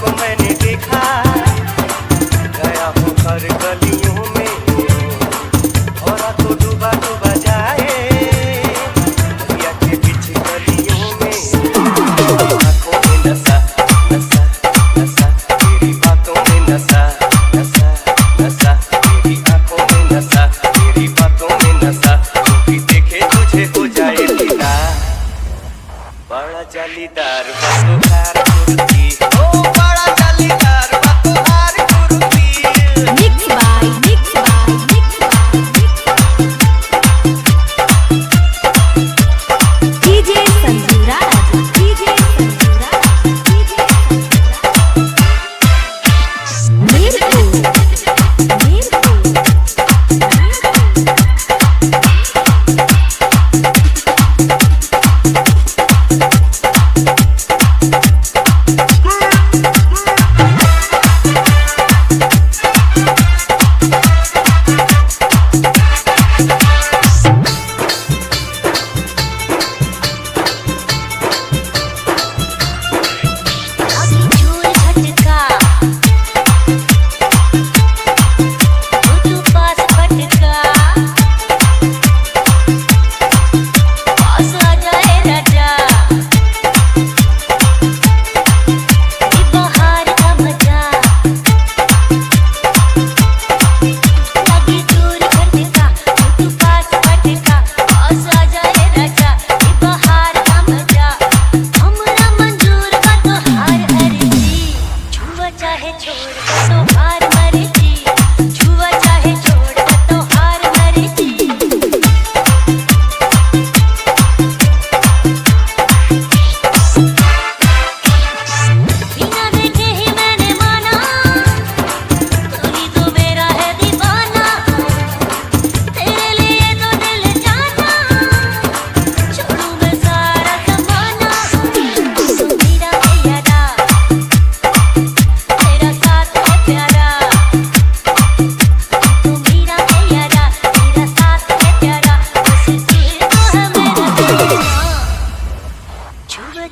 को मैंने देखा, गया हूँ हर गलियों में, और तो डूबा डूबा जाए दरिया के बीच गलियों में। आँखों में नशा नशा नशा, तेरी बातों में नशा नशा नशा, तेरी आँखों में नशा, तेरी बातों में नशा, जो भी देखे तुझे हो जाए फिदा। बड़ा जालीदार बतोहार कुर्ती, ओ बड़ा जालीदार बतोहार कुर्ती। Mixed by DJ Sanju Raj, DJ Sanju Raj, DJ Sanju Raj। Mirpur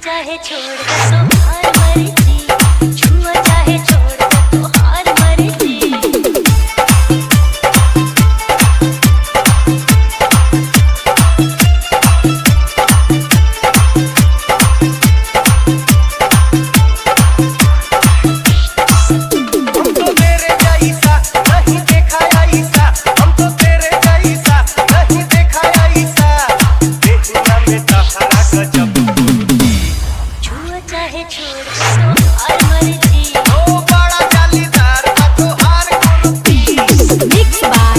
चाहे छोड़ दो हार मर्जी, छुआ चाहे छोड़ दो हार मर्जी। चाहे छोड़ दो हार मर्जी, ओ बड़ा जालीदार बतोहार कुर्ती। Mixed by